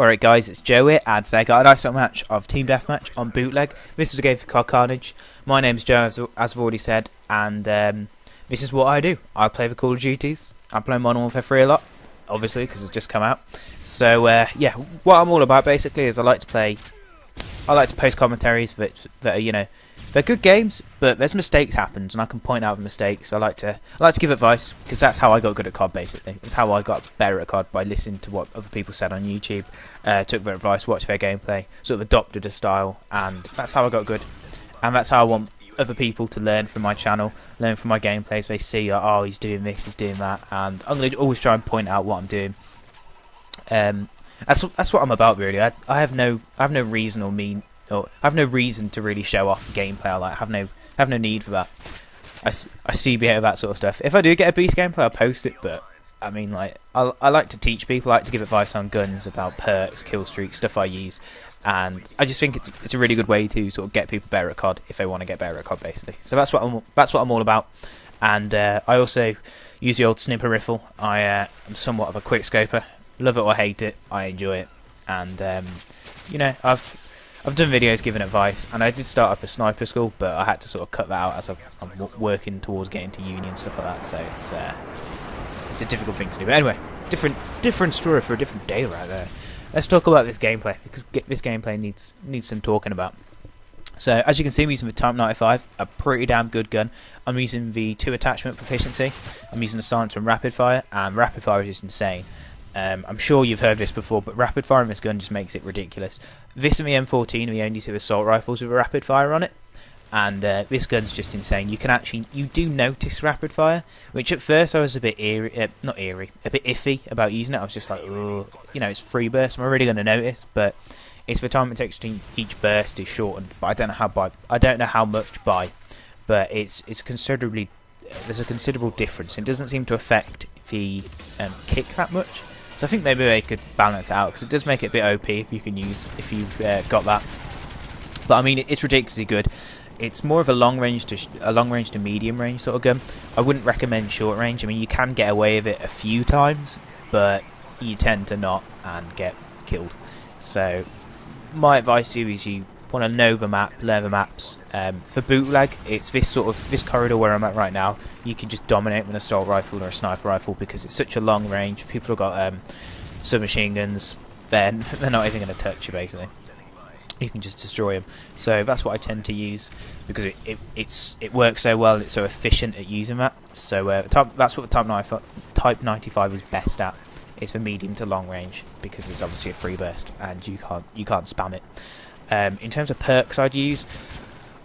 Alright guys, it's Joe here, and today I got a nice little match of Team Deathmatch on Bootleg. This is a game for COD Carnage. My name's Joe, as I've already said, and this is what I do. I play the Call of Duties. I play Modern Warfare 3 a lot, obviously, because it's just come out. So, yeah, what I'm all about, basically, is I like to post commentaries that are, you know, they're good games, but there's mistakes happened, and I can point out the mistakes. I like to give advice, because that's how I got good at COD, basically. It's how I got better at COD, by listening to what other people said on YouTube, took their advice, watched their gameplay, sort of adopted a style, and that's how I got good. And that's how I want other people to learn from my channel, learn from my gameplays. They see, oh, he's doing this, he's doing that, and I'm going to always try and point out what I'm doing. That's what I'm about, really. I have no reason I have no reason to really show off gameplay. I have no need for that. I see that sort of stuff. If I do get a beast gameplay, I'll post it. But I mean, like, I like to teach people. I like to give advice on guns, about perks, kill streaks, stuff I use, and I just think it's a really good way to sort of get people better at COD if they want to get better at COD, basically. So that's what I'm all about. And I also use the old snipper rifle. I'm somewhat of a quick scoper. Love it or hate it, I enjoy it. And you know, I've done videos giving advice, and I did start up a sniper school, but I had to sort of cut that out as I'm working towards getting to uni and stuff like that. So it's a difficult thing to do. But anyway, different story for a different day right there. Let's talk about this gameplay, because this gameplay needs some talking about. So as you can see, I'm using the Type 95, a pretty damn good gun. I'm using the 2 attachment proficiency. I'm using the silencer and rapid fire, and rapid fire is just insane. I'm sure you've heard this before, but rapid fire in this gun just makes it ridiculous. This and the M14 are the only 2 assault rifles with a rapid fire on it, and this gun's just insane. You do notice rapid fire, which at first I was a bit a bit iffy about using it. I was just like, oh, you know, it's free burst. Am I really going to notice? But it's the time it takes between each burst is shortened. But I don't know how much by, but it's considerably. There's a considerable difference. It doesn't seem to affect the kick that much. So I think maybe they could balance it out, because it does make it a bit OP if you've got that. But I mean, it's ridiculously good. It's more of a long range to medium range sort of gun. I wouldn't recommend short range. I mean, you can get away with it a few times, but you tend to not and get killed. So my advice to you is you want to know the map, learn the maps. For bootleg, it's this corridor where I'm at right now. You can just dominate with an assault rifle or a sniper rifle, because it's such a long range. People have got submachine guns, they're not even going to touch you, basically. You can just destroy them. So that's what I tend to use, because it works so well. It's so efficient at using that. So that's what the Type 95 is best at. It's for medium to long range, because it's obviously a free burst and you can't spam it. In terms of perks I'd use,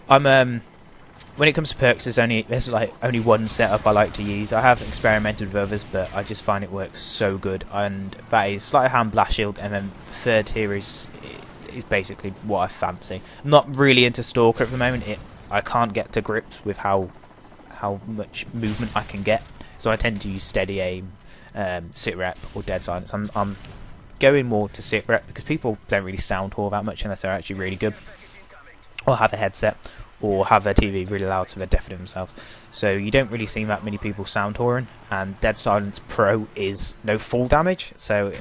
when it comes to perks, there's only one setup I like to use. I have experimented with others, but I just find it works so good, and that is sleight of hand, blast shield, and then the third tier is basically what I fancy. I'm not really into Stalker at the moment. I can't get to grips with how much movement I can get, so I tend to use steady aim, sit rep, or dead silence. I'm going more to sit rep, because people don't really sound whore that much unless they're actually really good, or have a headset, or have their TV really loud so they're deafening themselves. So you don't really see that many people sound whoring, and Dead Silence Pro is no full damage. So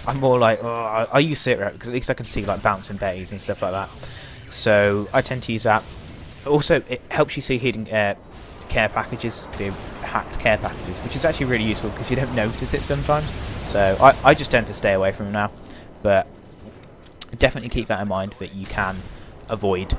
I'm more like, oh, I use sit rep, because at least I can see like bouncing betties and stuff like that. So I tend to use that. Also, it helps you see hidden care packages, the hacked care packages, which is actually really useful, because you don't notice it sometimes. So I just tend to stay away from them now, but definitely keep that in mind, that you can avoid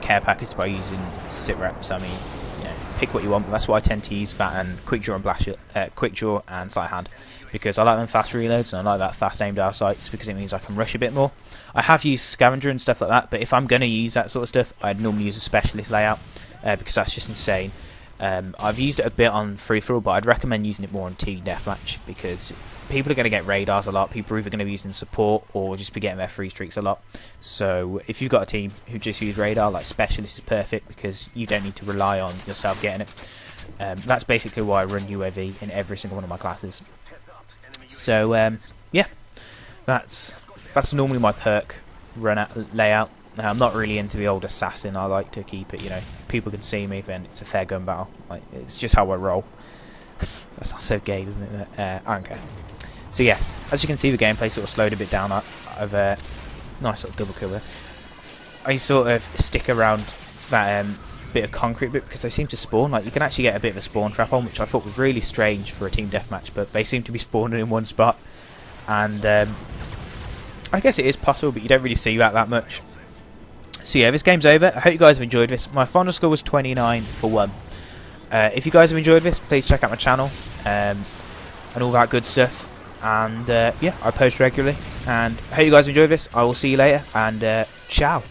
care packages by using sit reps. I mean, you know, pick what you want, but that's why I tend to use that and quick draw and quick draw and sleight hand, because I like them fast reloads, and I like that fast aimed out sights, because it means I can rush a bit more. I have used scavenger and stuff like that, but if I'm going to use that sort of stuff, I'd normally use a specialist layout, because that's just insane. I've used it a bit on free for all, but I'd recommend using it more on Team Deathmatch, because people are going to get radars a lot. People are either going to be using support or just be getting their free streaks a lot. So if you've got a team who just use radar, like specialist is perfect, because you don't need to rely on yourself getting it. That's basically why I run UAV in every single one of my classes. So yeah, that's normally my perk layout. Now, I'm not really into the old assassin. I like to keep it, you know, if people can see me, then it's a fair gun battle. Like, it's just how I roll. That sounds so gay, doesn't it? I don't care. So yes, as you can see, the gameplay sort of slowed a bit down. I've nice sort of double kill there. I sort of stick around that bit of concrete bit because they seem to spawn. Like, you can actually get a bit of a spawn trap on, which I thought was really strange for a team deathmatch, but they seem to be spawning in one spot. And I guess it is possible, but you don't really see that much. So yeah, this game's over. I hope you guys have enjoyed this. My final score was 29 for 1. If you guys have enjoyed this, please check out my channel and all that good stuff. And yeah, I post regularly. And I hope you guys enjoyed this. I will see you later, and ciao.